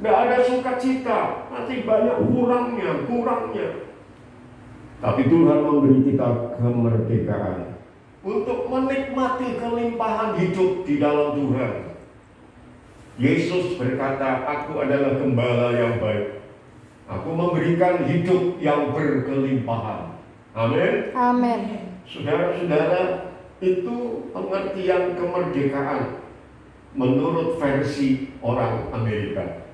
nggak ada sukacita, masih banyak kurangnya. Tapi Tuhan memberi kita kemerdekaan untuk menikmati kelimpahan hidup di dalam Tuhan. Yesus berkata, "Aku adalah gembala yang baik. Aku memberikan hidup yang berkelimpahan." Amin. Amin. Saudara-saudara, itu pengertian kemerdekaan menurut versi orang Amerika.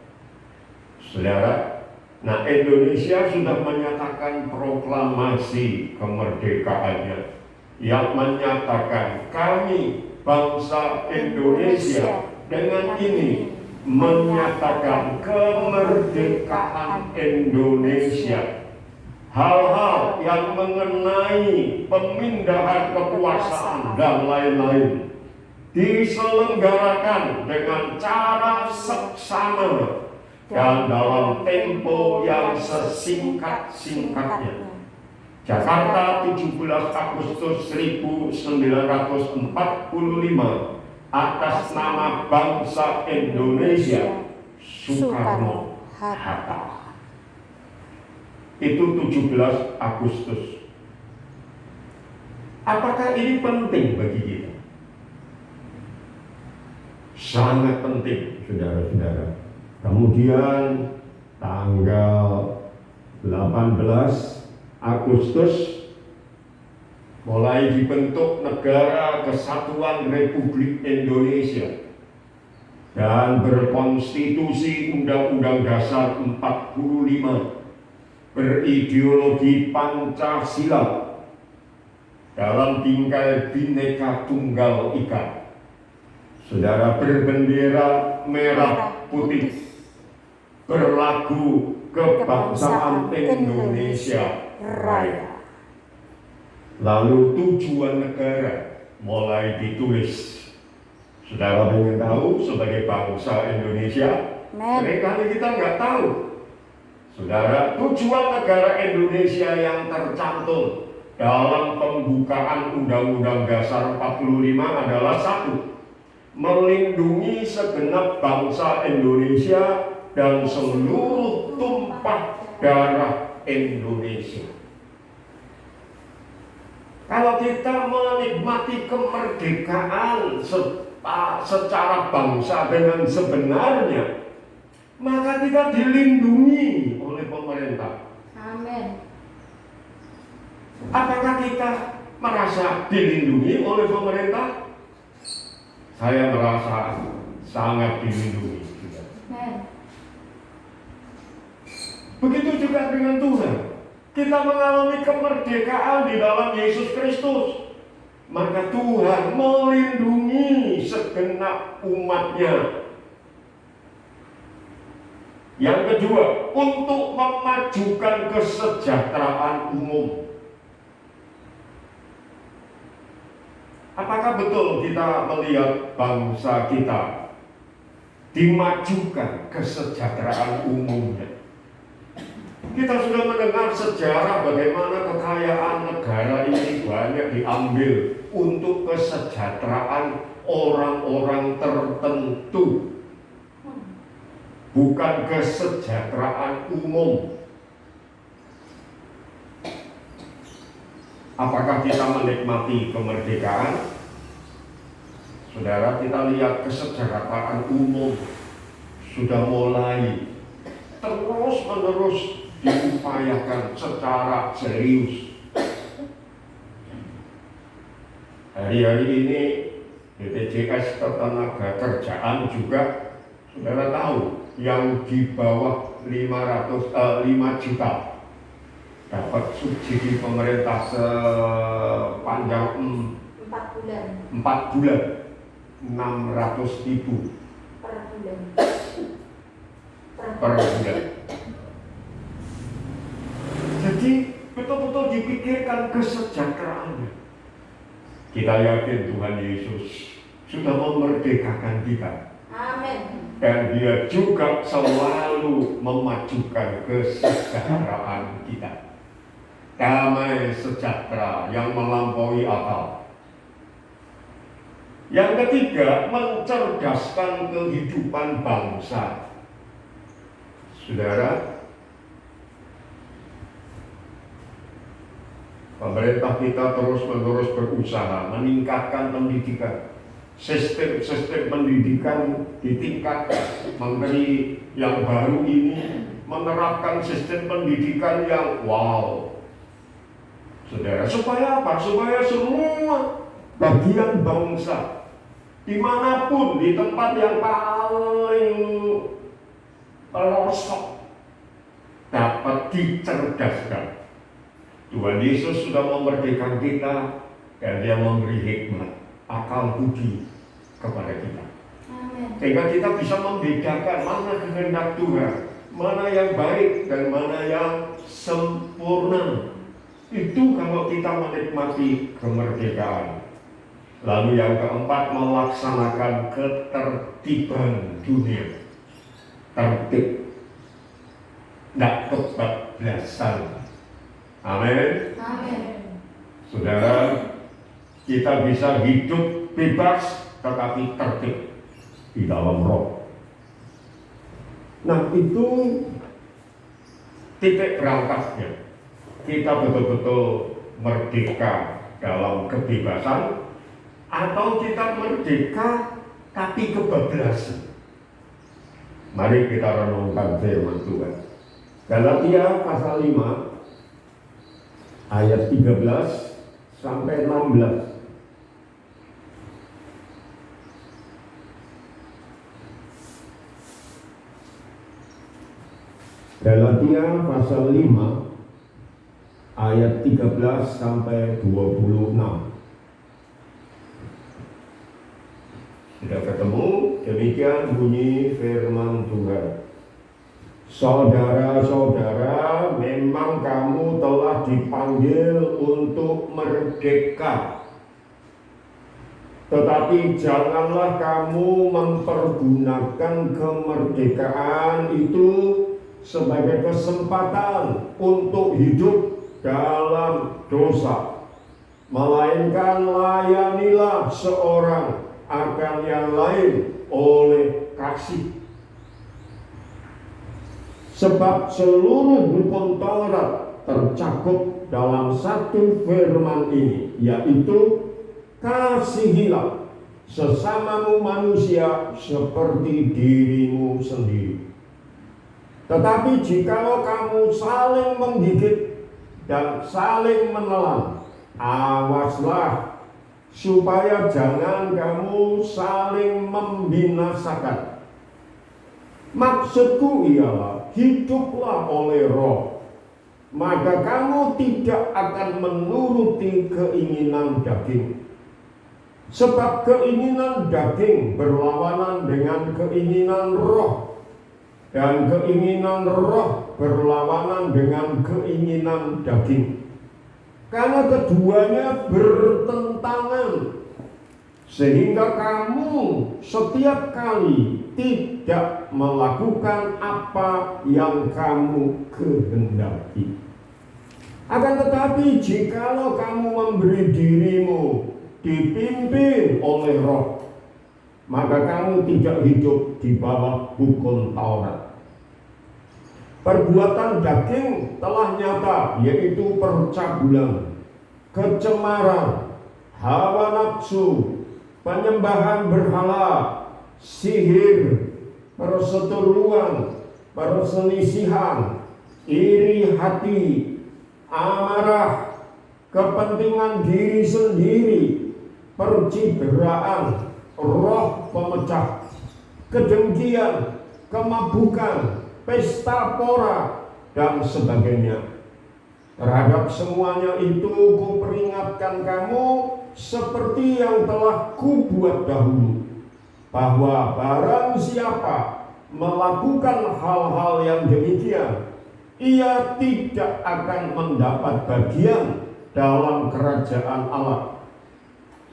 Saudara, nah Indonesia sudah menyatakan proklamasi kemerdekaannya yang menyatakan kami bangsa Indonesia dengan ini menyatakan kemerdekaan Indonesia. Hal-hal yang mengenai pemindahan kekuasaan dan lain-lain diselenggarakan dengan cara seksama dan dalam tempo yang sesingkat-singkatnya. Jakarta, 17 Agustus 1945, atas nama bangsa Indonesia, Soekarno-Hatta. Itu 17 Agustus. Apakah ini penting bagi kita? Sangat penting, saudara-saudara. Kemudian tanggal 18 Agustus mulai dibentuk Negara Kesatuan Republik Indonesia dan berkonstitusi Undang-Undang Dasar 45 berideologi Pancasila dalam bingkai Bhinneka Tunggal Ika. Saudara, berbendera merah putih, berlagu kebangsaan Indonesia Raya. Lalu tujuan negara mulai ditulis. Saudara ingin tahu sebagai bangsa Indonesia? Seringkali kita nggak tahu. Saudara, tujuan negara Indonesia yang tercantum dalam pembukaan Undang-Undang Dasar 45 adalah 1. Melindungi segenap bangsa Indonesia dan seluruh tumpah darah Indonesia. Kalau kita menikmati kemerdekaan secara bangsa dengan sebenarnya, maka kita dilindungi oleh pemerintah. Amin. Apakah kita merasa dilindungi oleh pemerintah? Saya merasa sangat dilindungi. Amin. Begitu juga dengan Tuhan. Kita mengalami kemerdekaan di dalam Yesus Kristus. Maka Tuhan melindungi segenap umat-Nya. Yang kedua, untuk memajukan kesejahteraan umum. Apakah betul kita melihat bangsa kita dimajukan kesejahteraan umumnya? Kita sudah mendengar sejarah bagaimana kekayaan negara ini banyak diambil untuk kesejahteraan orang-orang tertentu, bukan kesejahteraan umum. Apakah kita menikmati kemerdekaan? Saudara, kita lihat kesejahteraan umum sudah mulai terus-menerus diupayakan secara serius. Hari-hari ini BPJS Ketenagakerjaan juga, saudara tahu, yang di bawah 5 juta dapat subsidi pemerintah sepanjang 4 bulan 600.000 per bulan. Jadi betul-betul dipikirkan kesejahteraannya. Kita yakin Tuhan Yesus sudah memerdekakan kita. Amin. Dan Dia juga selalu memajukan kesejahteraan kita. Damai sejahtera yang melampaui akal. Yang ketiga, mencerdaskan kehidupan bangsa. Saudara, pemerintah kita terus-menerus berusaha meningkatkan pendidikan. Sistem pendidikan ditingkatkan. Menteri yang baru ini menerapkan sistem pendidikan yang wow. Saudara, supaya apa? Supaya semua bagian bangsa dimanapun, di tempat yang paling pelosok, dapat dicerdaskan. Tuhan Yesus sudah memerdekakan kita, dan Dia memberi hikmat, akal budi kepada kita. Amin. Sehingga kita bisa membedakan mana kehendak Tuhan, mana yang baik dan mana yang sempurna. Itu kalau kita menikmati kemerdekaan. Lalu yang keempat, melaksanakan ketertiban dunia. Tertib, tidak kebablasan. Amin. Amin. Saudara, kita bisa hidup bebas tetapi tertib di dalam roh. Nah, itu titik berangkatnya. Kita betul-betul merdeka dalam kebebasan, atau kita merdeka tapi kebablasan. Mari kita renungkan firman Tuhan. Galatia pasal 5 ayat 13 sampai 16. Galatia pasal 5 ayat 13 sampai 26. Sudah ketemu? Demikian bunyi firman Tuhan. Saudara-saudara, memang kamu telah dipanggil untuk merdeka. Tetapi janganlah kamu mempergunakan kemerdekaan itu sebagai kesempatan untuk hidup dalam dosa. Melainkan layanilah seorang akan yang lain oleh kasih. Sebab seluruh hukum Taurat tercakup dalam satu firman ini, yaitu kasihilah sesamamu manusia seperti dirimu sendiri. Tetapi jikalau kamu saling menggigit dan saling menelan, awaslah supaya jangan kamu saling membinasakan. Maksudku ialah, hiduplah oleh roh, maka kamu tidak akan menuruti keinginan daging. Sebab keinginan daging berlawanan dengan keinginan roh, dan keinginan roh berlawanan dengan keinginan daging. Karena keduanya bertentangan, sehingga kamu setiap kali tidak melakukan apa yang kamu kehendaki. Akan tetapi jikalau kamu memberi dirimu dipimpin oleh roh, maka kamu tidak hidup di bawah hukum Taurat. Perbuatan daging telah nyata, yaitu percabulan, kecemaran, hawa nafsu, penyembahan berhala, sihir, perseteruan, perselisihan, iri hati, amarah, kepentingan diri sendiri, percideraan, roh pemecah, kedengkian, kemabukan, pesta pora, dan sebagainya. Terhadap semuanya itu kuperingatkan kamu seperti yang telah kubuat dahulu, bahwa barang siapa melakukan hal-hal yang demikian, ia tidak akan mendapat bagian dalam kerajaan Allah.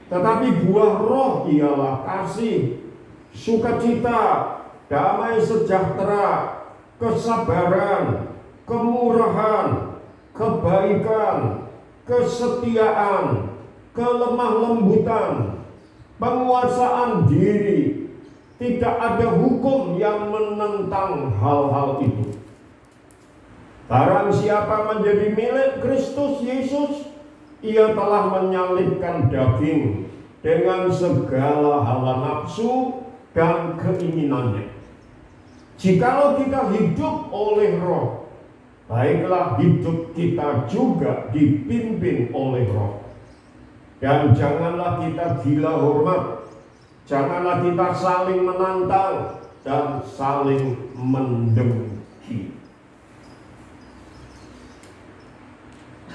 Tetapi buah roh ialah kasih, sukacita, damai sejahtera, kesabaran, kemurahan, kebaikan, kesetiaan, kelemah lembutan, penguasaan diri. Tidak ada hukum yang menentang hal-hal itu. Barang siapa menjadi milik Kristus Yesus, ia telah menyalibkan daging dengan segala hawa nafsu dan keinginannya. Jikalau kita hidup oleh Roh, baiklah hidup kita juga dipimpin oleh Roh. Dan janganlah kita gila hormat, janganlah kita saling menantang dan saling mendengki.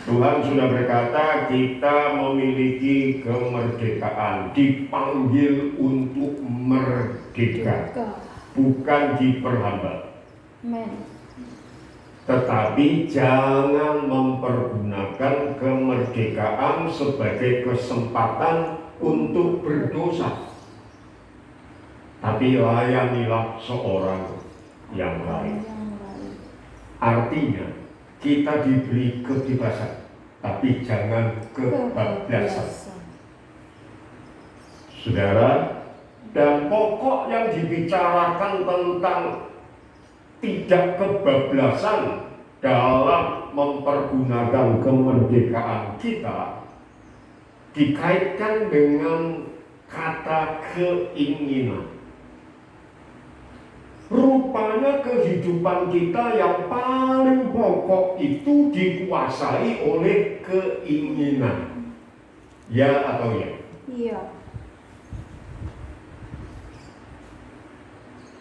Tuhan sudah berkata kita memiliki kemerdekaan, dipanggil untuk merdeka, bukan diperhambat. Amen. Tetapi jangan mempergunakan kemerdekaan sebagai kesempatan untuk berdosa. Tapi layanilah seorang yang lain. Artinya kita diberi kebebasan, tapi jangan kebablasan. Saudara, dan pokok yang dibicarakan tentang tidak kebablasan dalam mempergunakan kemerdekaan kita dikaitkan dengan kata keinginan. Rupanya kehidupan kita yang paling pokok itu dikuasai oleh keinginan. Ya atau ya? Iya.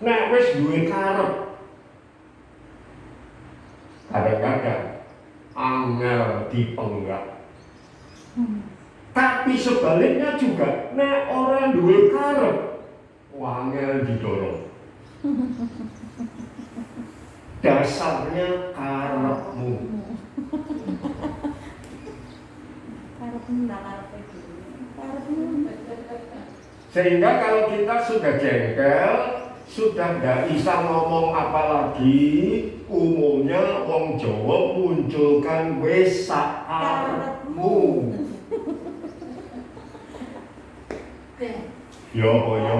Nek wis duwe karep, kadang-kadang angel dipenggak. Tapi sebaliknya juga, nek orang duwe karep, angel didorong. Dasarnya karepmu. Sehingga kalau kita sudah jengkel, sudah gak bisa ngomong apa lagi, umumnya wong Jawa munculkan wis sak karepmu. Yo yo.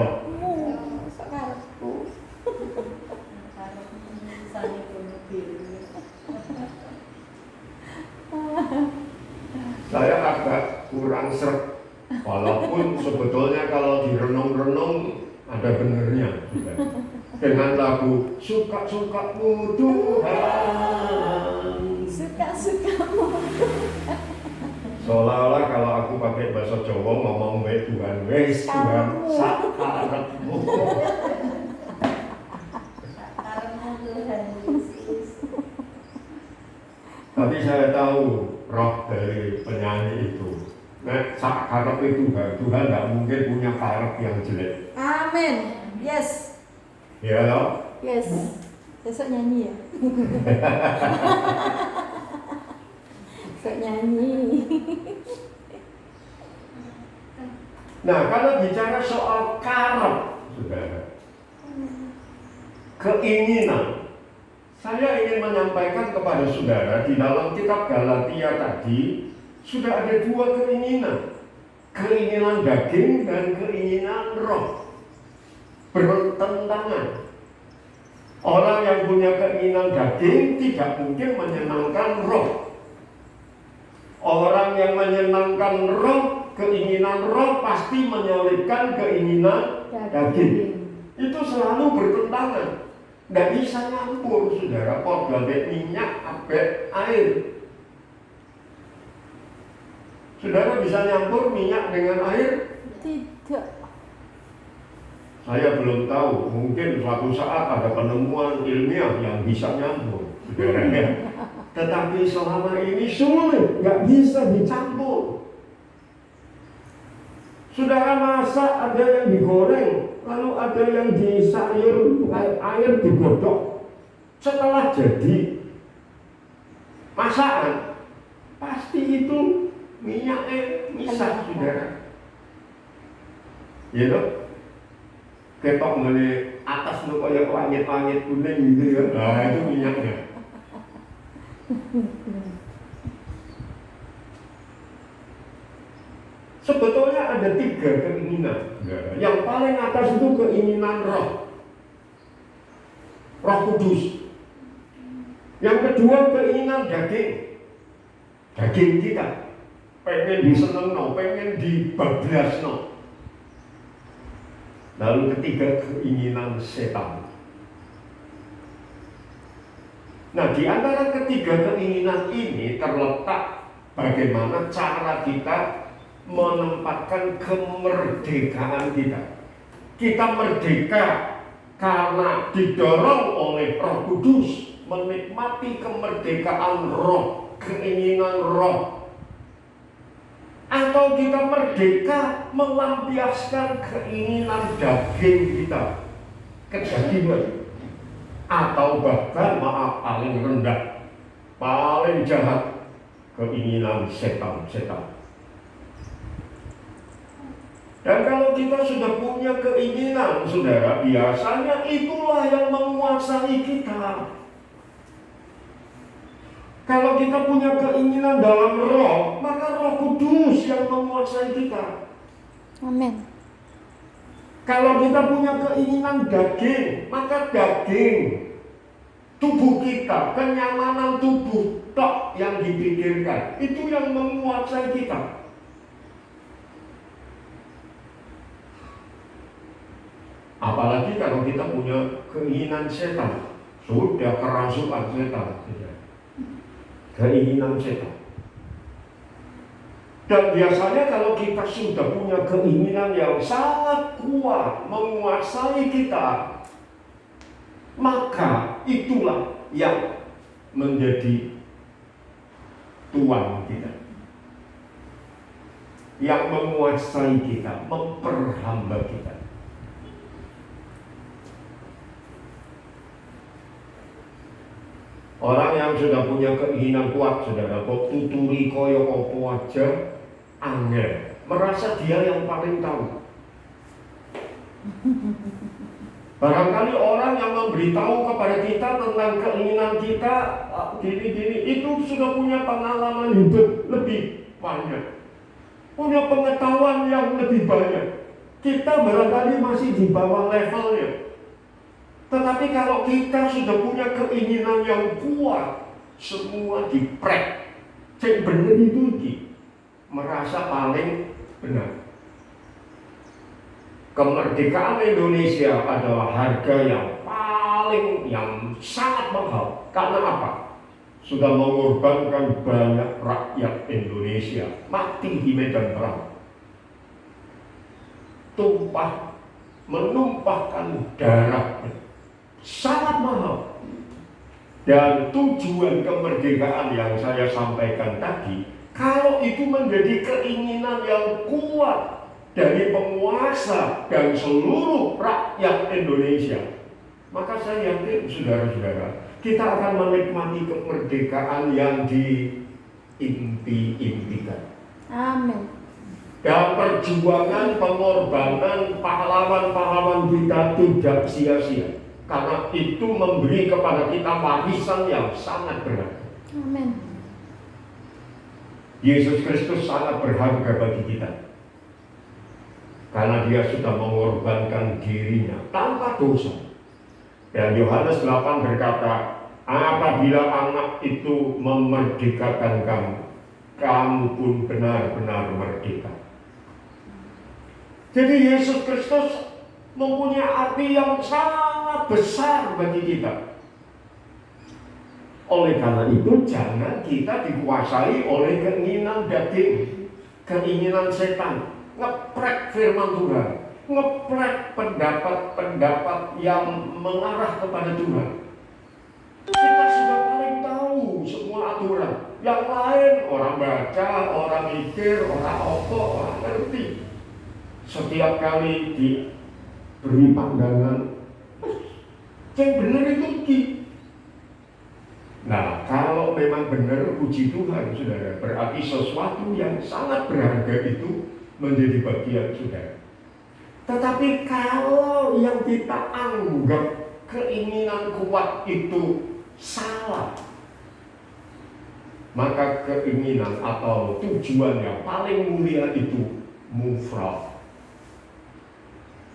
Saya agak kurang seret, walaupun sebetulnya kalau direnung-renung ada benernya juga. Dengan lagu suka-sukamu Tuhan, Suka-sukamu. seolah-olah kalau aku pakai bahasa Jawa ngomong baik Tuhan, wes Tuhan sak karepmu. Tapi saya tahu roh dari penyanyi itu. Nek sak karep itu Tuhan tidak mungkin punya karep yang jelek. Amin. Yes. Ya loh. Yes. Besok nyanyi ya. Besok nyanyi. Nah, kalau bicara soal karep, saudara, keinginan, saya ingin menyampaikan kepada saudara di dalam kitab Galatia tadi sudah ada dua keinginan, keinginan daging dan keinginan roh, bertentangan. Orang yang punya keinginan daging tidak mungkin menyenangkan roh. Orang yang menyenangkan roh, keinginan roh pasti menyalibkan keinginan daging. Itu selalu bertentangan. Tidak bisa nyampur, saudara. Padha minyak, ambek air. Saudara bisa nyampur minyak dengan air? Tidak. Saya belum tahu. Mungkin suatu saat ada penemuan ilmiah yang bisa nyampur, saudara. Tetapi selama ini sulit, nggak bisa dicampur. Saudara masak, ada yang digoreng, lalu ada yang di sayur, air digodok. Setelah jadi masakan, pasti itu minyaknya misah, saudara. Ya loh, ketok ngene atas lu kayak langit-langit kuning gitu ya. Nah itu minyaknya. Sebetulnya ada tiga keinginan. Yang paling atas itu keinginan roh, Roh Kudus. Yang kedua, keinginan daging. Daging kita pengen disenengno, pengen dibablasno. Lalu ketiga, keinginan setan. Nah, di antara ketiga keinginan ini terletak bagaimana cara kita menempatkan kemerdekaan kita. Kita merdeka karena didorong oleh Roh Kudus menikmati kemerdekaan roh, keinginan roh. Atau kita merdeka melampiaskan keinginan daging kita, kedagingan. Atau bahkan paling rendah, paling jahat, keinginan setan. Dan kalau kita sudah punya keinginan, saudara, biasanya itulah yang menguasai kita. Kalau kita punya keinginan dalam roh, maka Roh Kudus yang menguasai kita. Amin. Kalau kita punya keinginan daging, maka daging, tubuh kita, kenyamanan tubuh tok yang dipikirkan, itu yang menguasai kita. Apalagi kalau kita punya keinginan setan, sudah kerasukan setan, keinginan setan. Dan biasanya kalau kita sudah punya keinginan yang sangat kuat menguasai kita, maka itulah yang menjadi tuan kita, yang menguasai kita, memperhamba kita. Orang yang sudah punya keinginan kuat, saudara, kok tuturi koyo opo aja, angel, merasa dia yang paling tahu. Barangkali orang yang memberitahu kepada kita tentang keinginan kita gini-gini, itu sudah punya pengalaman hidup lebih banyak, punya pengetahuan yang lebih banyak. Kita barangkali masih di bawah levelnya. Tetapi kalau kita sudah punya keinginan yang kuat, semua diprek, cek bener itu merasa paling benar. Kemerdekaan Indonesia adalah harga yang sangat mahal. Karena apa? Sudah mengorbankan banyak rakyat Indonesia mati di medan perang, menumpahkan darah, sangat mahal. Dan tujuan kemerdekaan yang saya sampaikan tadi, kalau itu menjadi keinginan yang kuat dari penguasa dan seluruh rakyat Indonesia, maka saya yakin saudara-saudara, kita akan menikmati kemerdekaan yang diimpi-impikan. Amin. Dan perjuangan, pengorbanan, pahlawan-pahlawan kita tidak sia-sia. Karena itu memberi kepada kita warisan yang sangat berharga. Amin. Yesus Kristus sangat berharga bagi kita. Karena dia sudah mengorbankan dirinya tanpa dosa. Dan Yohanes 8 berkata, apabila anak itu memerdekakan kamu, kamu pun benar-benar merdeka. Jadi Yesus Kristus mempunyai arti yang sangat besar bagi kita. Oleh karena itu, jangan kita dikuasai oleh keinginan daging, keinginan setan, ngeprek firman Tuhan, ngeprek pendapat-pendapat yang mengarah kepada Tuhan. Kita sudah paling tahu semua aturan. Yang lain orang baca, orang mikir, orang orang ngerti. Setiap kali diberi pandangan, yang benar itu Nah, kalau memang benar, puji Tuhan, saudara, berarti sesuatu yang sangat berharga itu menjadi bagian saudara. Tetapi kalau yang kita anggap keinginan kuat itu salah, maka keinginan atau tujuan yang paling mulia itu mufrad.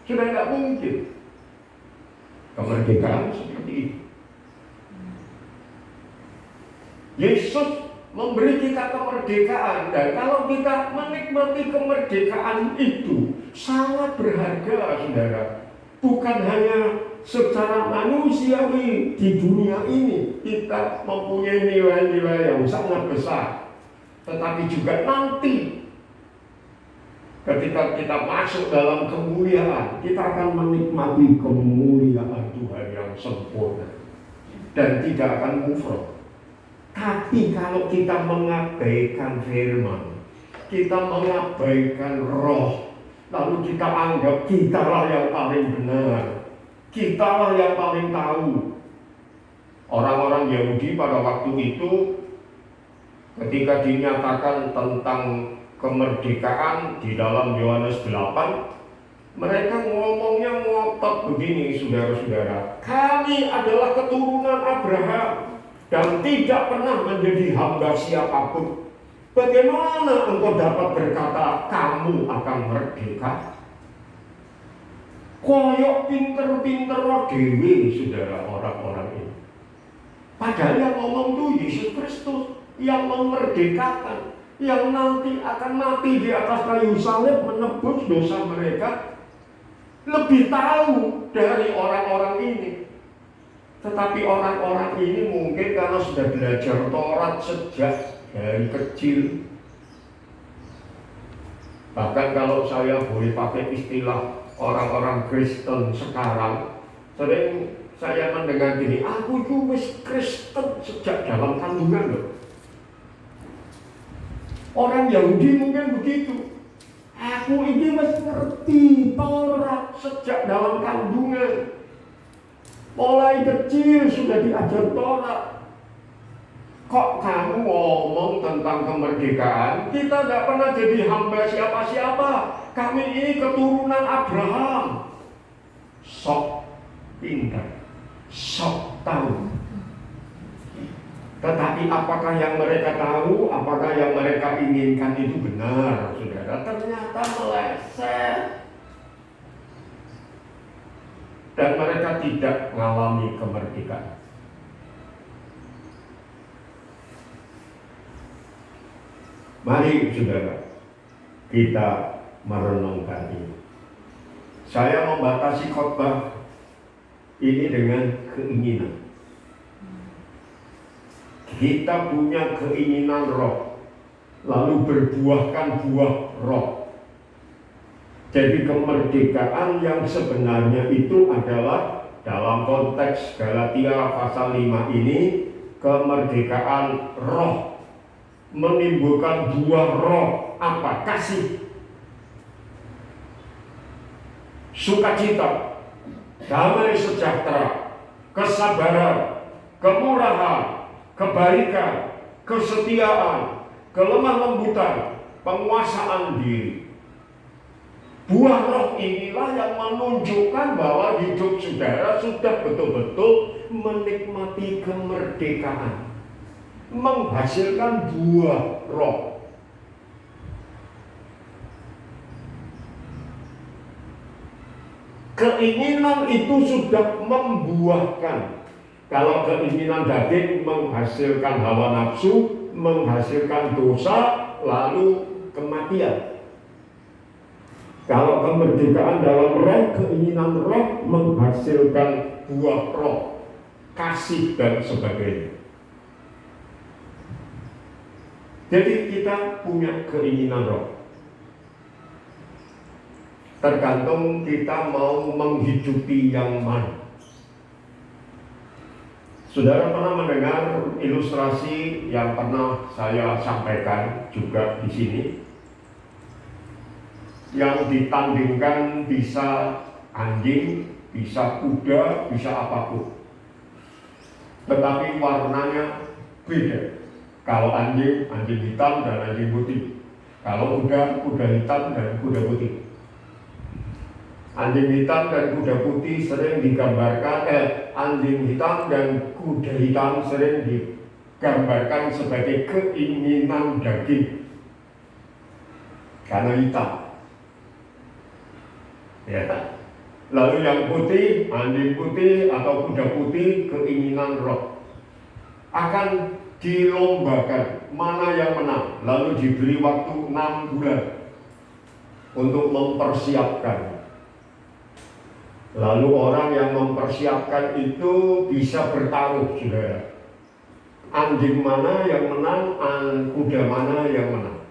Sudah tidak mungkin kemerdekaan seperti itu. Yesus memberi kita kemerdekaan, dan kalau kita menikmati kemerdekaan itu sangat berharga, saudara. Bukan hanya secara manusiawi di dunia ini kita mempunyai nilai-nilai yang sangat besar, tetapi juga nanti ketika kita masuk dalam kemuliaan, kita akan menikmati kemuliaan Tuhan yang sempurna dan tidak akan mufrad. Tapi kalau kita mengabaikan firman, kita mengabaikan roh, lalu kita anggap kitalah yang paling benar, kitalah yang paling tahu. Orang-orang Yahudi pada waktu itu ketika dinyatakan tentang kemerdekaan di dalam Yohanes 8, mereka ngomongnya ngotot begini, saudara-saudara. Kami adalah keturunan Abraham dan tidak pernah menjadi hamba siapapun. Bagaimana engkau dapat berkata kamu akan merdeka? Koyok pinter-pinter dewe, saudara, orang-orang ini. Padahal yang ngomong itu Yesus Kristus yang memerdekakan, yang nanti akan mati di atas kayu salib menebus dosa mereka. Lebih tahu dari orang-orang ini. Tetapi orang-orang ini mungkin karena sudah belajar Taurat sejak dari kecil. Bahkan kalau saya boleh pakai istilah orang-orang Kristen sekarang, sering saya mendengar gini, aku itu wis Kristen sejak dalam kandungan loh. Orang Yahudi mungkin begitu. Aku ini wis ngerti Taurat sejak dalam kandungan. Mulai kecil sudah diajar Taurat. Kok kamu ngomong tentang kemerdekaan? Kita tidak pernah jadi hamba siapa-siapa. Kami ini keturunan Abraham. Sok pintar, sok tahu. Tetapi apakah yang mereka tahu, apakah yang mereka inginkan itu benar, saudara? Ternyata meleset. Dan mereka tidak mengalami kemerdekaan. Mari saudara, kita merenungkan ini. Saya membatasi khotbah ini dengan keinginan. Kita punya keinginan roh, lalu berbuahkan buah roh. Jadi kemerdekaan yang sebenarnya itu adalah dalam konteks Galatia pasal 5 ini, kemerdekaan roh, menimbulkan buah roh. Apa? Kasih, sukacita, damai sejahtera, kesabaran, kemurahan, kebaikan, kesetiaan, kelemah lembutan, penguasaan diri. Buah roh inilah yang menunjukkan bahwa hidup saudara sudah betul-betul menikmati kemerdekaan, menghasilkan buah roh. Keinginan itu sudah membuahkan. Kalau keinginan daging menghasilkan hawa nafsu, menghasilkan dosa, lalu kematian. Kalau kemerdekaan dalam roh, keinginan roh menghasilkan buah roh, kasih dan sebagainya. Jadi kita punya keinginan roh. Tergantung kita mau menghidupi yang mana. Saudara pernah mendengar ilustrasi yang pernah saya sampaikan juga di sini, yang ditandingkan bisa anjing, bisa kuda, bisa apapun, tetapi warnanya beda. Kalau anjing, anjing hitam dan anjing putih. Kalau kuda, kuda hitam dan kuda putih. Anjing hitam dan kuda putih sering digambarkan, anjing hitam dan kuda hitam sering digambarkan sebagai keinginan daging karena hitam. Ya. Lalu yang putih, anjing putih atau kuda putih, keinginan roh. akan dilombakan mana yang menang, lalu diberi waktu 6 bulan untuk mempersiapkan. Lalu orang yang mempersiapkan itu bisa bertaruh, saudara. Anjing mana yang menang, kuda mana yang menang.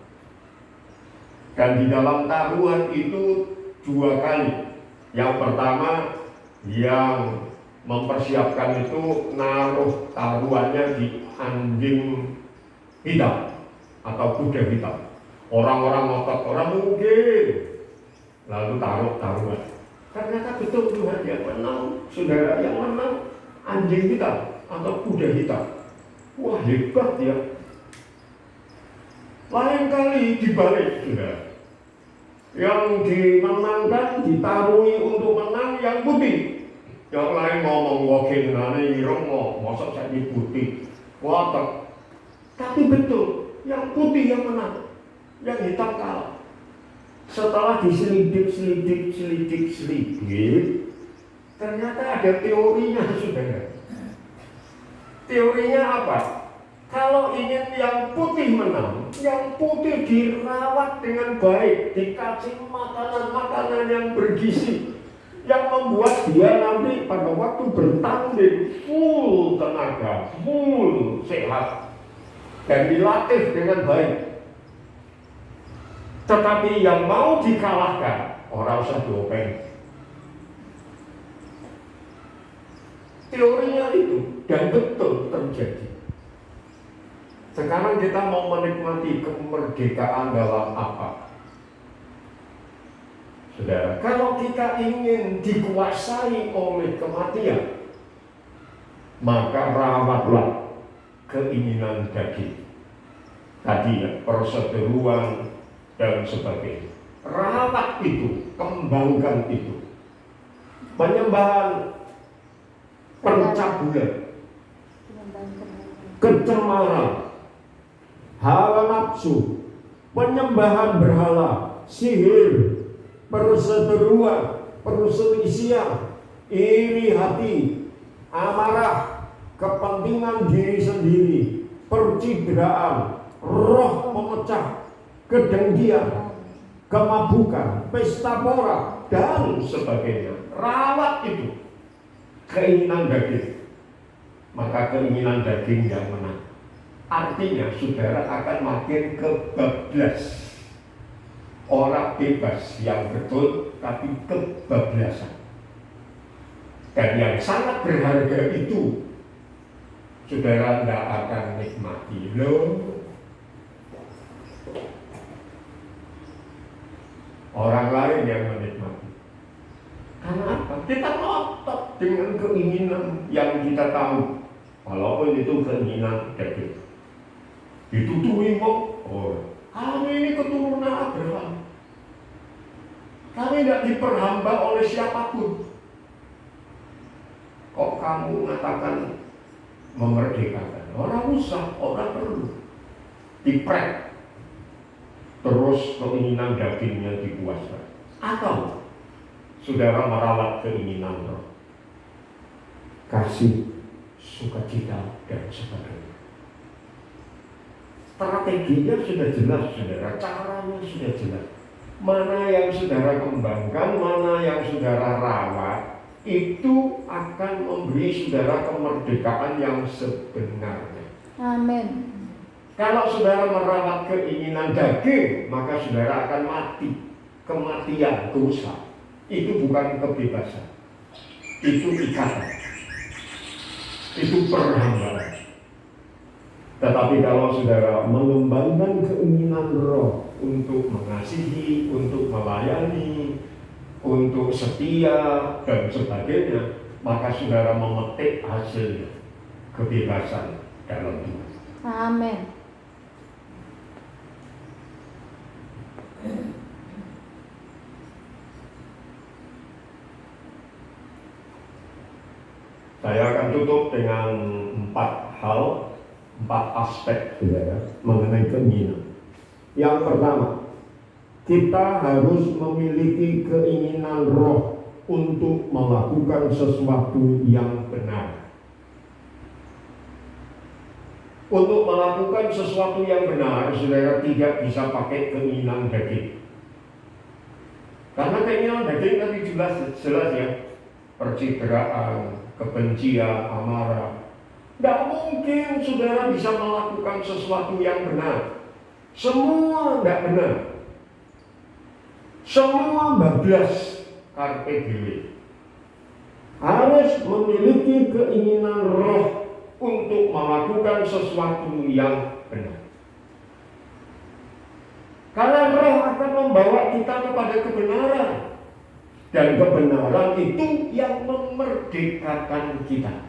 Dan di dalam taruhan itu 2 kali. Yang pertama yang mempersiapkan itu naruh taruhannya di anjing hitam atau kuda hitam. Orang-orang ngotot, orang mungkin lalu taruh taruhan. Ternyata betul Tuhan yang menang, saudara, yang menang anjing hitam atau kuda hitam. Wah, hebat ya. Lain kali dibalik, saudara. Yang dimenangkan, ditaruhi untuk menang yang putih. Yang lain ngomong, wah gimana ireng kok, masa saya putih. Wah, tapi betul, yang putih yang menang, yang hitam kalah. Setelah diselidik, ternyata ada teorinya, saudara. Teorinya apa? Kalau ingin yang putih menang, yang putih dirawat dengan baik, dikasih makanan-makanan yang bergizi, yang membuat dia nanti pada waktu bertanding full tenaga, full sehat, dan dilatih dengan baik. Tetapi yang mau dikalahkan, orang usah diopeng. Teorinya itu, dan betul terjadi. Sekarang kita mau menikmati kemerdekaan dalam apa? Saudara, kalau kita ingin dikuasai oleh kematian, maka rawatlah keinginan daging. Tadi ya, perseteruan dan sebagainya. Rawat itu, kembangkan itu. Penyembahan pencabulan, kecemaran, hawa nafsu, penyembahan berhala, sihir, perseteruan, perselisihan, iri hati, amarah, kepentingan diri sendiri, percidraan, roh memecah, kedengkian, kemabukan, pesta pora, dan sebagainya. Rawat itu keinginan daging, maka keinginan daging yang menang. Artinya saudara akan makin kebablas. Orang bebas yang betul, tapi kebablasan. Dan yang sangat berharga itu saudara tidak akan nikmati. Loh, orang lain yang menikmati. Karena apa? Kita ngotot dengan keinginan yang kita tahu, walaupun itu keinginan daging. Dituduhi kok, oh, kami ini keturunan Abraham. Kami tidak diperhamba oleh siapapun. Kok kamu mengatakan memerdekakan? Orang usah, orang perlu diprek. Terus keinginan dagingnya dipuaskan. Atau saudara merawat keinginan roh, kasih, sukacita, dan sebagainya. Strateginya sudah jelas, saudara. Caranya sudah jelas. Mana yang saudara kembangkan, mana yang saudara rawat, itu akan memberi saudara kemerdekaan yang sebenarnya. Amin. Kalau saudara merawat keinginan daging, maka saudara akan mati. Kematian, dosa. Itu bukan kebebasan. Itu ikatan. Itu perhambaan. Tetapi kalau saudara mengembangkan keinginan roh untuk mengasihi, untuk melayani, untuk setia, dan sebagainya, maka saudara memetik hasilnya, kebebasan dalam Tuhan. Amin. Saya akan tutup dengan 4 hal, 4 aspek saudara, mengenai keinginan. Yang pertama, kita harus memiliki keinginan roh untuk melakukan sesuatu yang benar. Untuk melakukan sesuatu yang benar, saudara tidak bisa pakai keinginan daging. Karena keinginan daging tadi jelas ya, percitraan, kebencian, amarah. Tidak mungkin saudara bisa melakukan sesuatu yang benar. Semua tidak benar. Semua bablas carpe diem. Harus memiliki keinginan roh untuk melakukan sesuatu yang benar. Karena roh akan membawa kita kepada kebenaran. Dan kebenaran itu yang memerdekakan kita.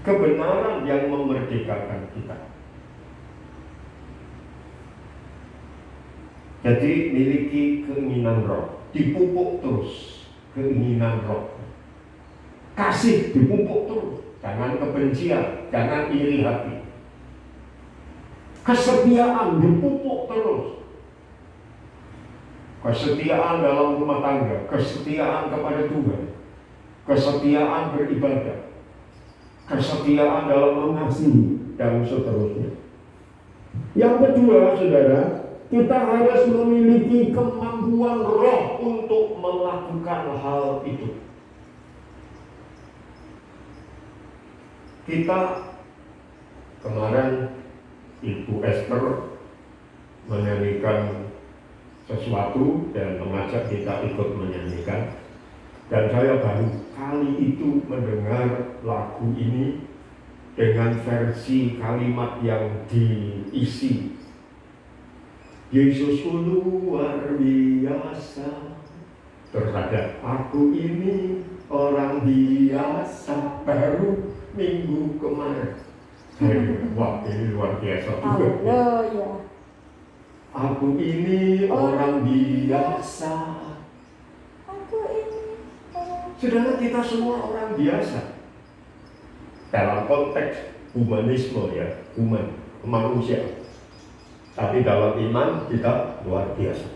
Kebenaran yang memerdekakan kita. Jadi miliki keinginan roh, dipupuk terus keinginan roh. Kasih dipupuk terus, jangan kebencian, jangan iri hati. Kesetiaan dipupuk terus. Kesetiaan dalam rumah tangga, kesetiaan kepada Tuhan, kesetiaan beribadah, kesetiaan dalam mengasihi, dan seterusnya. Yang kedua, saudara, kita harus memiliki kemampuan roh untuk melakukan hal itu. Kita kemarin Ibu Esther menyanyikan sesuatu dan mengajak kita ikut menyanyikan. Dan saya baru kali itu mendengar lagu ini dengan versi kalimat yang diisi. Yesus luar biasa. Terus ada, aku ini orang biasa, baru minggu kemarin. Wah, ini luar biasa juga. Haleluya. Aku ini orang biasa. Aku ini Saudara, kita semua orang biasa. Dalam konteks humanisme ya, manusia. Tapi dalam iman kita luar biasa.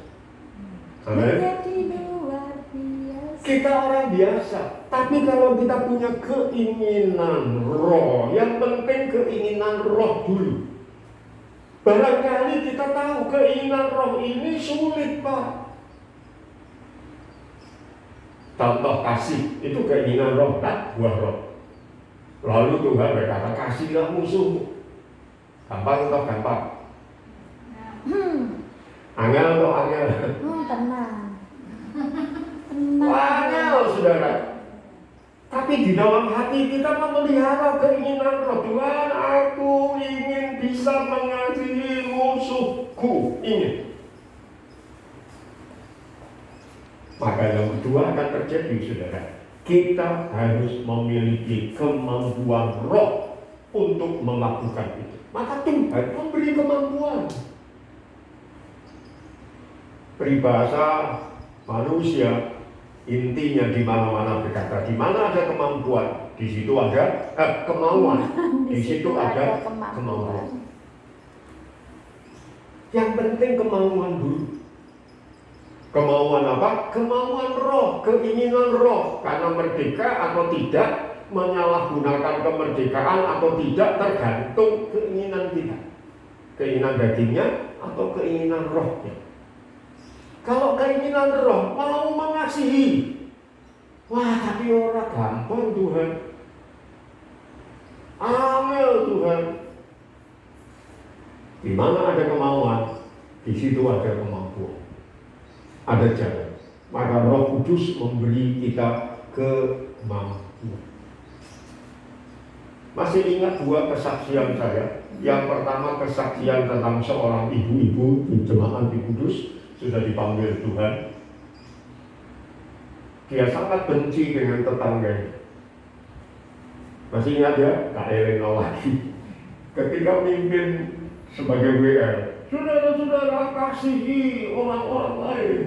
Amin. menjadi luar biasa. Kita orang biasa. Tapi kalau kita punya keinginan roh, yang penting keinginan roh dulu. Barangkali kita tahu keinginan roh ini sulit, Pak. Contoh kasih, itu keinginan roh, tak buah roh. Lalu Tuhan berkata, kasihlah musuhmu. Gampang atau gampang? Angel atau angel? Tenang. Angel, saudara. Tapi di dalam hati kita memelihara keinginan roh. Tuhan, aku ingin bisa mengasihi musuhku. Ingin. Maka yang kedua akan terjadi, saudara. Kita harus memiliki kemampuan roh untuk melakukan itu. Maka Tuhan memberi kemampuan. Peribahasa manusia intinya di mana-mana berkata, di mana ada kemampuan, di situ ada kemauan, di situ ada kemauan. Yang penting kemauan dulu. Kemauan apa? Kemauan roh, keinginan roh. Karena merdeka atau tidak, menyalahgunakan kemerdekaan atau tidak tergantung keinginan kita. Keinginan dagingnya atau keinginan rohnya. Kalau keinginan roh mau mengasihi, wah tapi orang gampang Tuhan. Amel Tuhan. Di mana ada kemauan, di situ ada kemampuan. Ada jalan. Maka Roh Kudus memberi kita kemampuan. Masih ingat dua kesaksian saya? Yang pertama kesaksian tentang seorang ibu-ibu di jemaat di Kudus, sudah dipanggil Tuhan. Dia sangat benci dengan tetangganya. Masih ingat ya? Kak Elena lagi. Ketika mimpin sebagai WR, saudara-saudara kasihi orang-orang lain,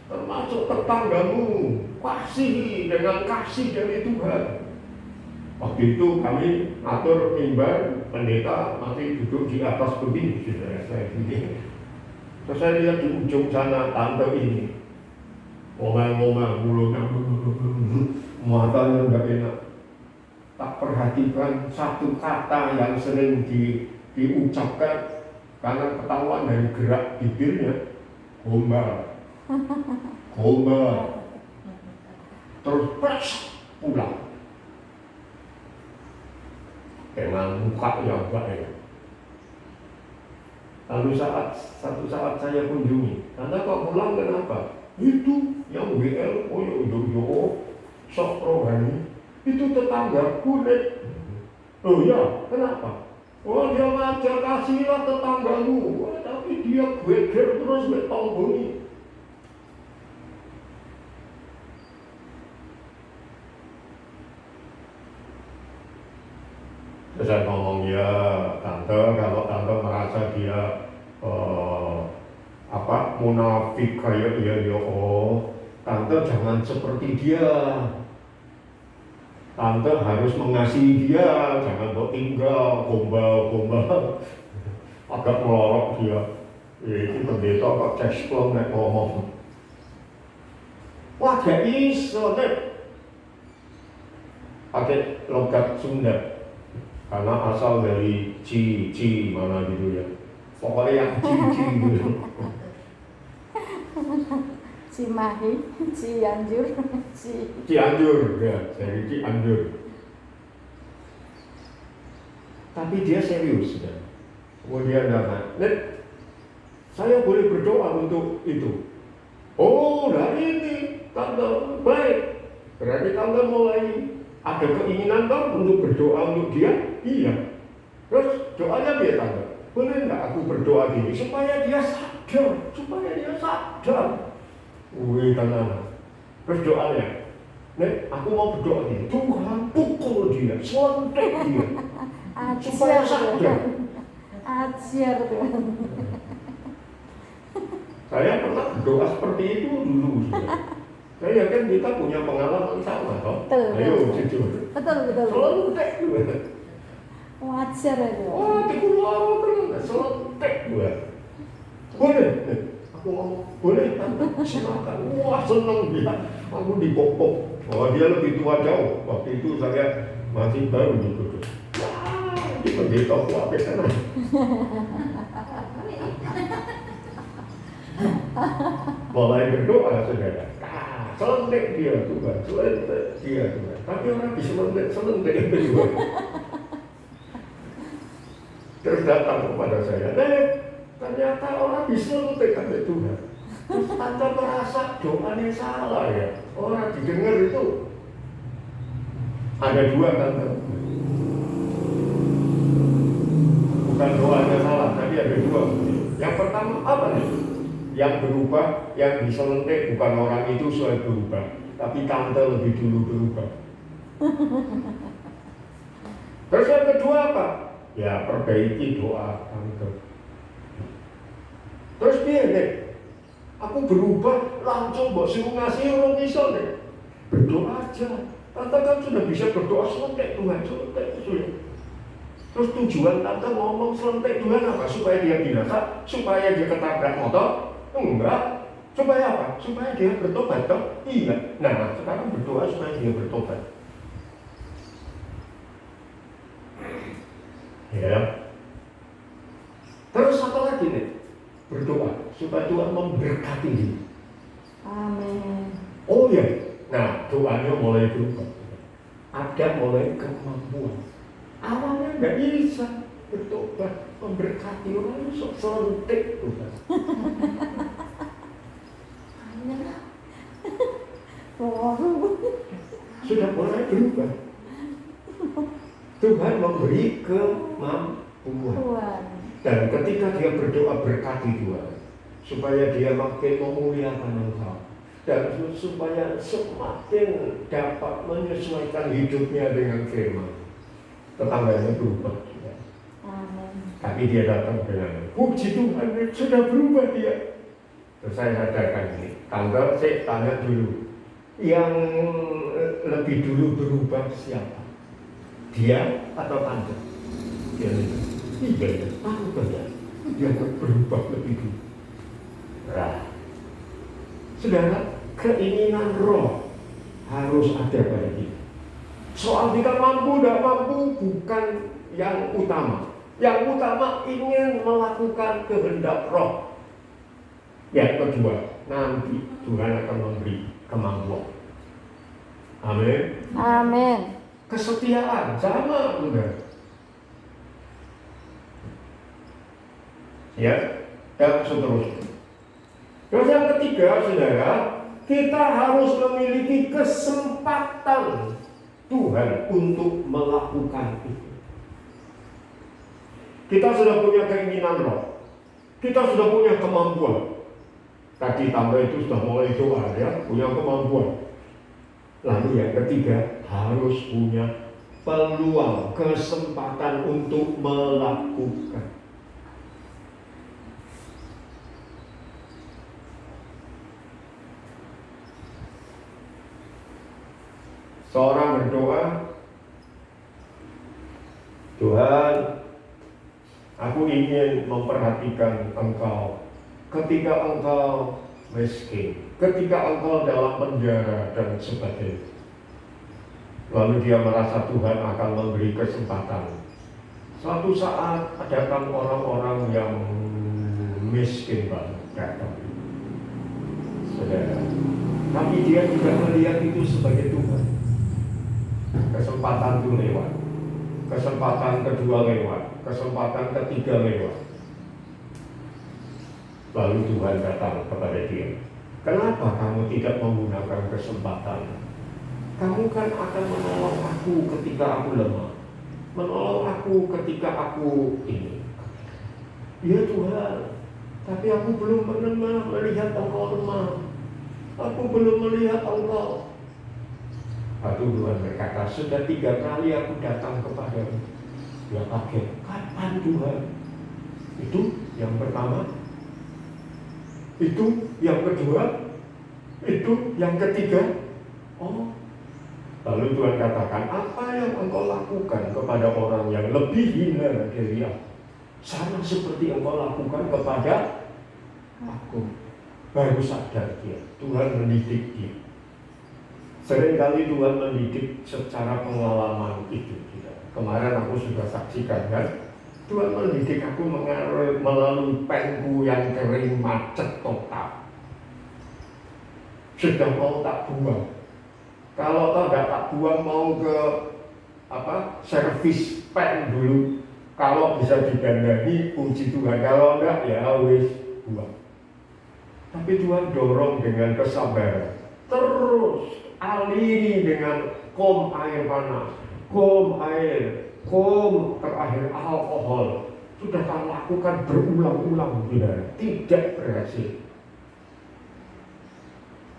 termasuk tetanggamu, kasihi dengan kasih dari Tuhan. Waktu itu kami atur mimbar, pendeta masih duduk di atas begini, saudara saya begini. Terus saya lihat di ujung sana tante ini, ngomel-ngomel, mulutnya matanya nggak enak. tak perhatikan satu kata yang sering diucapkan karena ketahuan dari gerak bibirnya, gombal, gombal, terus pres pulang dengan muka yang baik. Lalu satu saat saya kunjungi, Anda kok pulang kenapa? Itu yang WL, sok rohani, itu tetangga kulit. Oh ya, kenapa? Oh dia ngajar kasihlah tetanggamu, tapi dia geger terus betongboni. Saya ngomong ya, tante, kalau tante merasa dia munafik kayak dia, tante jangan seperti dia. Tante harus mengasihi dia, jangan kok tinggal gombal, agak melorok dia. Ini pendeta kok cesplong nek ngomong. Wah gak iso nek pakai logat Sunda. Karena asal dari Ci mana gitu ya. Pokoknya yang Ci gitu. Cimahi, Cianjur, Cianjur ya, dari Cianjur. Tapi dia serius ya. Kemudian datang, Nek, saya boleh berdoa untuk itu. Oh, nah ini tante baik. Berarti tante mulai ada keinginan kan untuk berdoa untuk dia? Iya. Terus doanya biar tante. Boleh nggak aku berdoa gini supaya dia sadar. Wih tenang. Terus doanya, Nek, aku mau berdoa gini. Tuhan pukul dia, sontek dia, supaya sadar. Ajar Tuhan. Saya pernah berdoa seperti itu dulu. Saya yakin kita punya pengalaman sama, toh. Ayo jujur. Betul. Sontek dia. Wajar itu. Wah, dikulau terus, sontek dia. Boleh, Nek. Aku ngomong, boleh tante, silakan. Wah seneng dia, aku dipopok. Oh dia lebih tua jauh. Waktu itu saya masih baru gitu. Wah, di pendeta kuat sana. Mulai berdoa saudara. Selentek dia Tuhan, selentek dia Tuhan. Tapi orang bisa selentek itu juga. Terus datang kepada saya, Nek, ternyata orang bisa mentekan Tuhan. Terus tante merasa doanya salah ya. Orang didengar itu ada dua tante. Bukan doanya salah, tapi ada dua. Yang pertama apa nih? Yang berubah, yang diselentik bukan orang itu soal berubah, tapi tante lebih dulu berubah. Terus yang kedua apa? Ya perbaiki doa tante. Terus dia nih, aku berubah langsung mbok suruh ngasih orang iso nih. Berdoa aja. Tante kan sudah bisa berdoa selentik Tuhan, selentik itu ya. Terus tujuan tante ngomong selentik Tuhan apa? Supaya dia binasa, supaya dia ketabrak motor? Enggak. Supaya apa? Supaya dia bertobat toh? Iya. Nah, sekarang berdoa supaya dia bertobat. Ya. Terus apa lagi nih? Berdoa supaya Tuhan memberkati dia. Amin. Oh ya, nah doanya mulai berubah. Ada mulai kemampuan. Awalnya nggak bisa bertobat, memberkati orang itu selentik Tuhan. Sudah mulai berubah. Tuhan memberi kemampuan. Dan ketika dia berdoa berkati Tuhan, supaya dia makin memuliakan Engkau, dan supaya semakin dapat menyesuaikan hidupnya dengan firman, tetangganya berubah. Amin. Tapi dia datang dengan puji Tuhan, sudah berubah dia. Terus saya sadarkan ini, tanggal saya tanya dulu, yang lebih dulu berubah siapa? Dia atau tante? Dia bilang, iya, tante ya. Dia berubah lebih dulu. Nah, saudara, keinginan roh harus ada pada kita. Soal kita mampu tidak mampu bukan yang utama. Yang utama ingin melakukan kehendak Roh. Yang kedua, nanti Tuhan akan memberi kemampuan. Amin. Amin. Kesetiaan sama juga. Ya, dan seterusnya. Terus yang ketiga, saudara, kita harus memiliki kesempatan Tuhan untuk melakukan itu. Kita sudah punya keinginan Roh, kita sudah punya kemampuan. Tadi tambah itu sudah mulai doa ya, punya kemampuan. Lalu yang ketiga, harus punya peluang, kesempatan untuk melakukan. Seorang berdoa, Tuhan, aku ingin memperhatikan Engkau ketika Engkau miskin, ketika Engkau dalam penjara dan sebagainya. Lalu dia merasa Tuhan akan memberi kesempatan. Suatu saat datang orang-orang yang miskin banget datang, saudara. Tapi dia juga melihat itu sebagai Tuhan. Kesempatan itu lewat, kesempatan kedua lewat, kesempatan ketiga lewat. Lalu Tuhan datang kepada dia. Kenapa kamu tidak menggunakan kesempatan? Kamu kan akan menolong aku ketika aku lemah, menolong aku ketika aku ini. Ya Tuhan, tapi aku belum pernah melihat Engkau lemah. Aku belum melihat Engkau. Lalu Tuhan berkata, sudah 3 kali aku datang kepadamu. Dia kaget, kapan Tuhan? Itu yang pertama, itu yang kedua, itu yang ketiga. Oh, lalu Tuhan katakan, apa yang engkau lakukan kepada orang yang lebih hina dari aku, sama seperti engkau lakukan kepada aku. Baru sadar dia, Tuhan mendidik dia. Seringkali Tuhan mendidik secara pengalaman itu. Kemarin aku sudah saksikan kan, Tuhan mendidik aku melalui penku yang kering macet total. Sudah mau tak buang. Kalau tak buang, mau ke servis pen dulu. Kalau bisa digandani, puji Tuhan. Kalau enggak, ya wis buang. Tapi Tuhan dorong dengan kesabaran. Terus aliri dengan kom air panas, kom air, kom terakhir alkohol. Sudah saya lakukan berulang-ulang, tidak berhasil.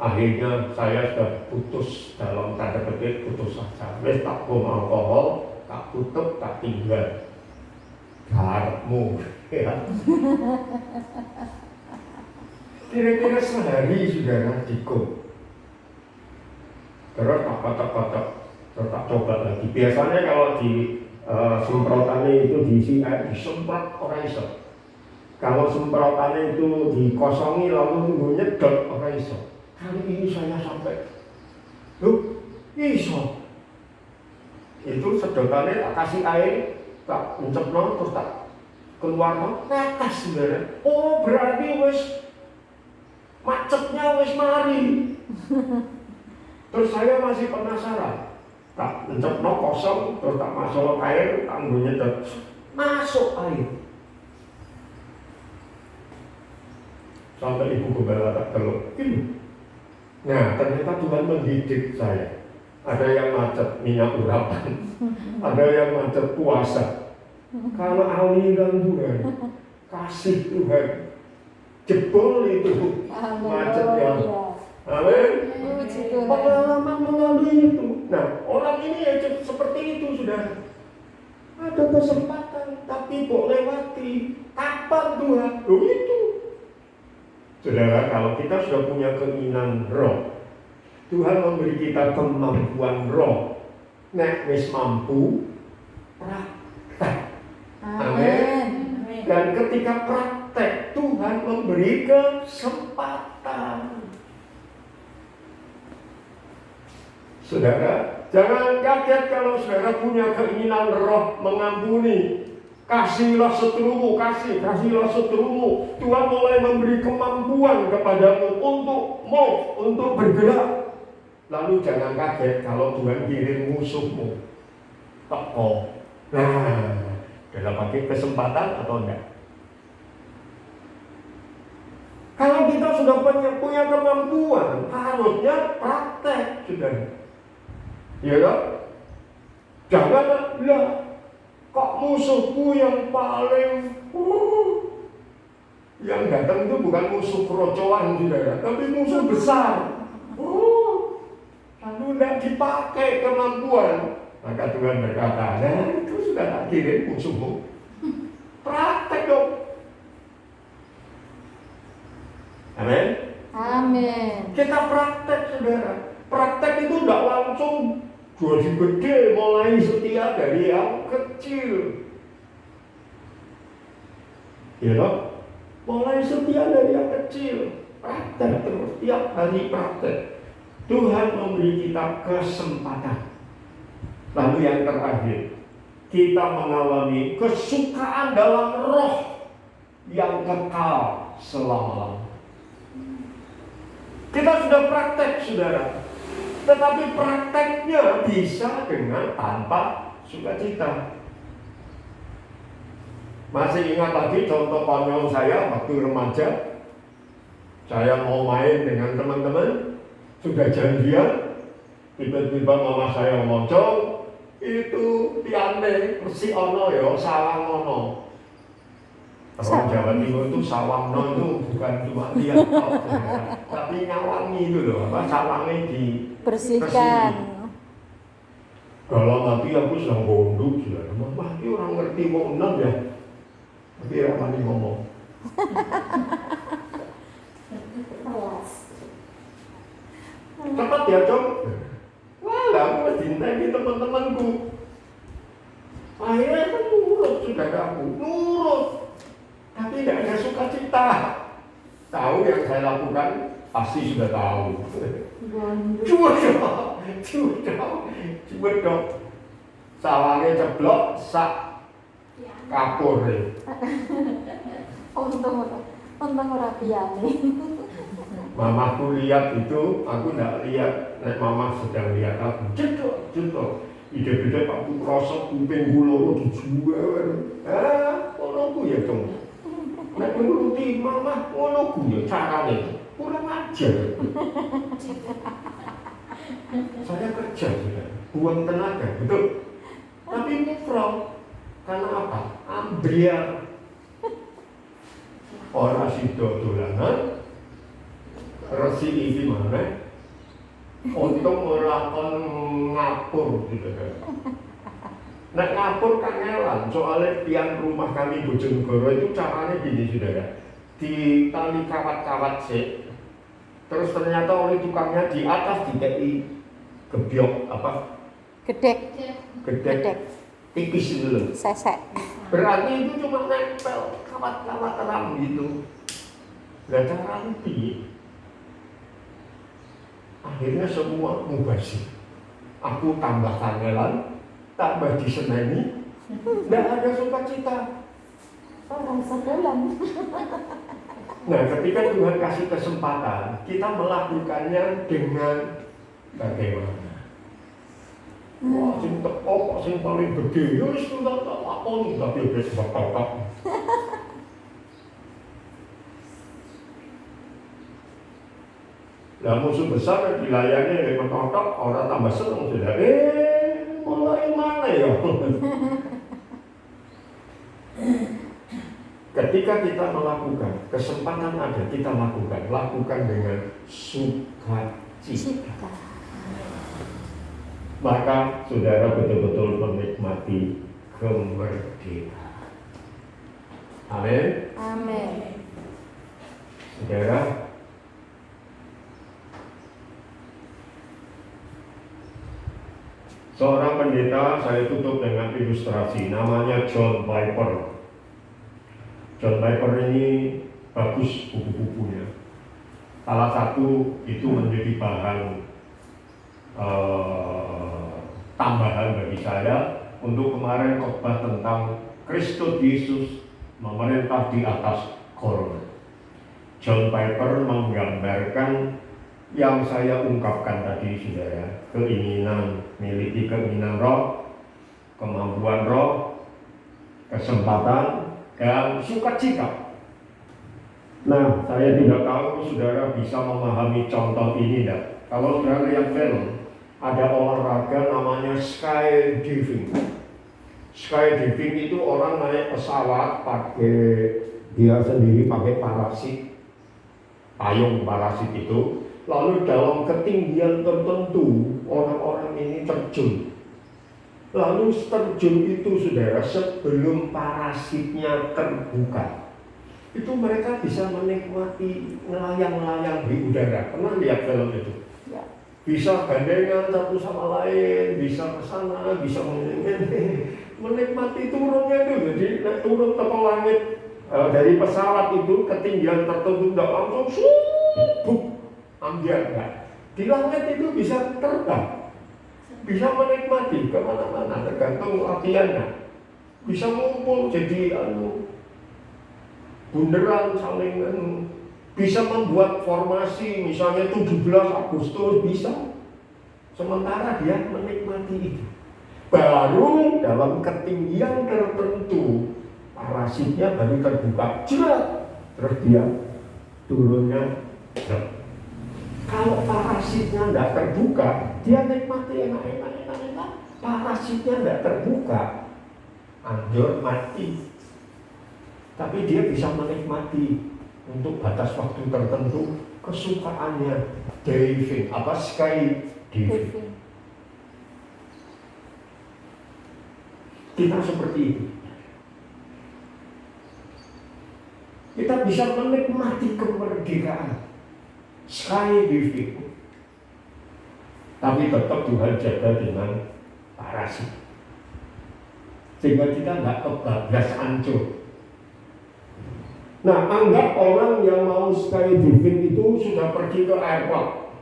Akhirnya saya sudah putus, dalam tanda petik putus asa. Wes tak kom alkohol, tak tutup, tak tinggal. Garapmu, ya. Kira-kira sehari sudah dikom. Terus tak kotak-kotak, terus tak coba lagi. Biasanya kalau di semprotannya itu diisi air, disemprot orang iso. Kalau semprotannya itu dikosongi lalu nyedot orang iso. Kali ini saya sampai, iso. Itu sedotannya tak kasih air, tak encepno, terus tak keluar, netes sebenarnya. Oh berarti wis macetnya wis mari. Terus saya masih penasaran, tak encepno kosong, terus tak masuk air, tak nyedot, masuk air. Sampai ibu gembala tak teluk, ini. Nah, ternyata Tuhan mendidik saya. Ada yang macet minyak urapan, ada yang macet puasa. Kalau aliran Tuhan, kasih Tuhan, jebol itu macetnya. Amin. Pengalaman melalui itu. Nah, orang ini ya seperti itu sudah. Ada kesempatan, tapi kok lewati. Kapan Tuhan? Itu. Saudara, kalau kita sudah punya keinginan roh, Tuhan memberi kita kemampuan roh. Nek wis mampu, praktek. Amin. Dan ketika praktek, Tuhan memberi kesempatan. Saudara, Jangan kaget kalau saudara punya keinginan roh mengampuni. Kasihlah seterumu, kasihlah seterumu. Tuhan mulai memberi kemampuan kepadamu untuk bergerak. Lalu jangan kaget kalau Tuhan kirim musuhmu. Teko. Nah, dalam pakai kesempatan atau enggak? Kalau kita sudah punya kemampuan, harusnya praktek, saudara. Ya kan? Janganlah kok musuhku yang paling yang datang itu bukan musuh kerocoan, saudara, tapi musuh besar. Lalu tidak dipakai kemampuan, maka Tuhan berkata, nah itu sudah tak kirim musuhmu. Praktek dong. Amin. Amin. Kita praktek, saudara. Praktek itu tidak langsung jadi gede, mulai setia dari yang kecil. Ya loh, mulai setia dari yang kecil. Praktek terus, tiap hari praktek. Tuhan memberi kita kesempatan. Lalu yang terakhir, kita mengalami kesukaan dalam roh yang kekal selama-lamanya. Kita sudah praktek, saudara. Tetapi prakteknya bisa dengan tanpa sukacita. Masih ingat lagi contoh konyol saya waktu remaja. Saya mau main dengan teman-teman, sudah janjian, tiba-tiba mama saya ngomong, itu tiane mesti ono ya, sawang ono. Orang Jawa Timur itu sawang ono itu bukan cuma lihat tapi nyawangi itu loh, sawangnya Bersihkan. Kalau nanti aku sedang gondok, saudara, mama ini orang ngerti mau enam ya, tapi ramai ngomong. Cepat ya, Cok. Wah, aku mencintai teman-temanku. Akhirnya aku nurut, saudaraku, nurut. Tapi tidak ada sukacita. Tahu yang saya lakukan? Pasti sudah tahu. Cudok. Sawangnya ceblok, sak kapur. Untung ora piyane. Mamaku lihat itu, aku tidak lihat. Nek mama sedang lihat aku, jedok. Ide-ide aku krosok kuping kula dijual. Ngono ya, Dong. Nek nuruti mama ngono ku ya carane. Kurang ajar. Saya kerja sudah, buang tenaga, betul. Tapi mufrong, karena apa? Ambriar. Orang sido dolanan, resi ini mana? Untuk melakukan ngapur, gitu kan? Nek ngapur kangelan, soalnya tiang rumah kami Bojonegoro itu caranya gini, saudara. Ditali kawat-kawat sih. Terus ternyata oleh tukangnya di atas dikei gebyok apa? Gedek. Tipis itu loh. Sesek. Berarti itu cuma nempel kawat-kawat ram gitu. Gak cara lebih. Akhirnya semua mubazir. Aku tambah kangelan, tambah diseneni, gak ada sukacita. Orang sebulan. Nah, ketika Tuhan kasih kesempatan, kita melakukannya dengan bagaimana? Wah, sing teko kok sing paling gede, ya wis tak lakoni tapi wis bakal. Lah musuh besar dilayani oleh penonton, orang tambah seneng sudah. Mulai mana ya? Ketika kita melakukan, kesempatan ada, kita lakukan dengan sukacita. Maka saudara betul-betul menikmati kemerdekaan. Amin. Amin. Saudara, seorang pendeta, saya tutup dengan ilustrasi, namanya John Piper. John Piper ini bagus buku-bukunya. Salah satu itu menjadi bahan tambahan bagi saya untuk kemarin khotbah tentang Kristus Yesus memerintah di atas corona. John Piper menggambarkan yang saya ungkapkan tadi, saudara, miliki keinginan roh, kemampuan roh, kesempatan, dan sukacita. Nah, saya tidak tahu saudara bisa memahami contoh ini tidak. Kalau saudara lihat film, ada olahraga namanya skydiving. Skydiving itu orang naik pesawat dia sendiri pakai parasit, payung parasit itu. Lalu dalam ketinggian tertentu orang-orang ini terjun. Lalu terjun itu saudara, sebelum parasitnya terbuka, itu mereka bisa menikmati melayang-layang di udara. Pernah lihat film itu? Ya. Bisa gandengan satu sama lain, bisa ke sana, bisa menikmati turunnya itu. Jadi turun ke langit dari pesawat itu ketinggian tertentu tidak langsung ambil enggak. Di langit itu bisa terbang, bisa menikmati kemana-mana tergantung latihannya. Bisa ngumpul jadi bunderan saling bisa membuat formasi misalnya 17 Agustus bisa. Sementara dia menikmati itu. Baru dalam ketinggian tertentu parasitnya baru terbuka, jerat, terus dia turunnya. Kalau parasitnya tidak terbuka, dia nikmati enak. Parasitnya tidak terbuka, anjur mati. Tapi dia bisa menikmati untuk batas waktu tertentu kesukaannya diving, skydiving. Kita seperti itu. Kita bisa menikmati kemerdekaan skydiving, tapi tetap Tuhan jaga dengan parasit, sehingga kita nggak kebablas hancur. Nah, anggap orang yang mau skydiving itu sudah pergi ke airport,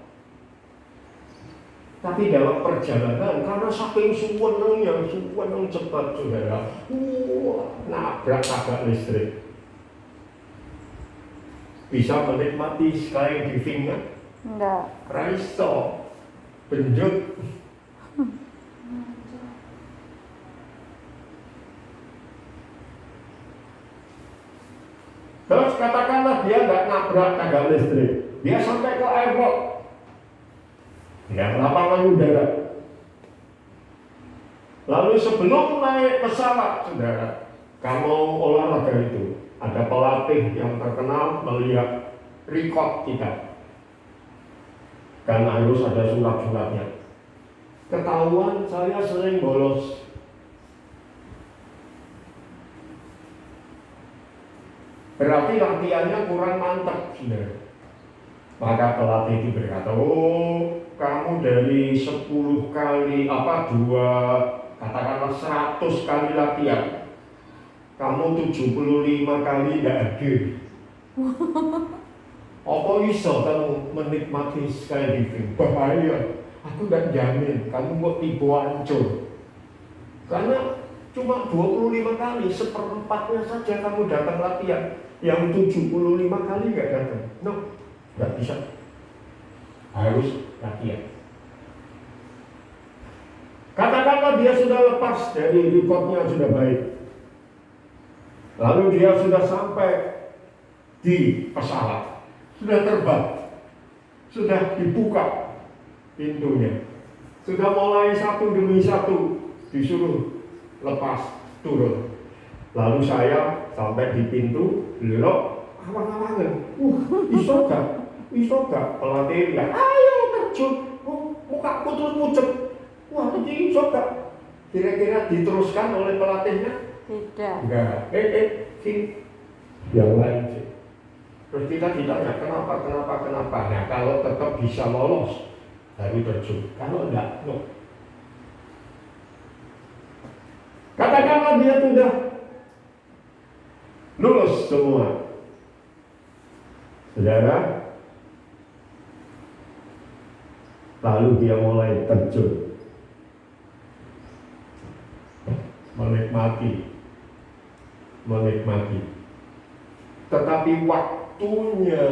tapi dalam perjalanan karena saking suweneng cepat saudara, nabrak tabrak listrik. Bisa menikmati skydiving kan? Enggak. Raiso, benjut. Terus katakanlah dia nggak nabrak tabrak listrik, dia sampai ke airport, ya lapangan udara. Lalu sebelum naik pesawat, saudara, kamu olahraga itu, ada pelatih yang terkenal melihat record kita, dan harus ada surat-suratnya. Ketahuan saya sering bolos. Berarti latihannya kurang mantap, saudara. Maka pelatih itu berkata, kamu dari 10 kali, katakanlah 100 kali latihan, kamu 75 kali tidak hadir. Apa bisa kamu menikmati skydiving? Bahaya. Aku tidak jamin kamu kok tiba hancur. Karena cuma 25 kali, seperempatnya saja kamu datang latihan. Yang 75 kali nggak datang. No, nggak bisa. Harus latihan. Katakanlah dia sudah lepas dari recordnya sudah baik. Lalu dia sudah sampai di pesawat, sudah terbang, sudah dibuka pintunya, sudah mulai satu demi satu disuruh lepas turun. Lalu saya sampai di pintu, belok, awang-awangan, iso gak, pelatih ya, ayo terjun, mukaku terus pucet, wah ini iso gak, kira-kira diteruskan oleh pelatihnya? Tidak. Enggak, sini, yang lain sih. Terus kita ditanya kenapa? Nah kalau tetap bisa lolos, baru terjun, kalau enggak, no. Katakanlah dia sudah lulus semua, saudara, lalu dia mulai terjun. menikmati. Tetapi waktunya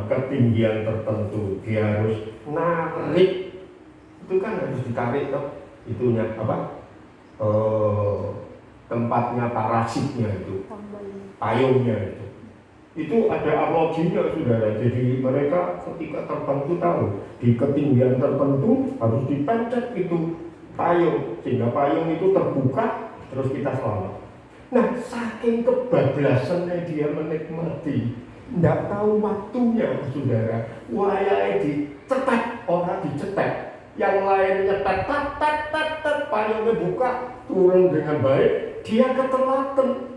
ketinggian tertentu dia harus narik, itu kan harus ditarik toh, itunya apa? Tempatnya parasitnya itu, payungnya itu ada analoginya saudara. Jadi mereka ketika terbang itu tahu di ketinggian tertentu harus dipencet itu payung sehingga payung itu terbuka terus kita selamat. Nah, saking kebablasannya dia menikmati, tidak tahu waktunya saudara. Wayahe dicetek, orang dicetek, yang lain nyetek tat tat tat tat, payungnya buka turun dengan baik, dia ketelatan.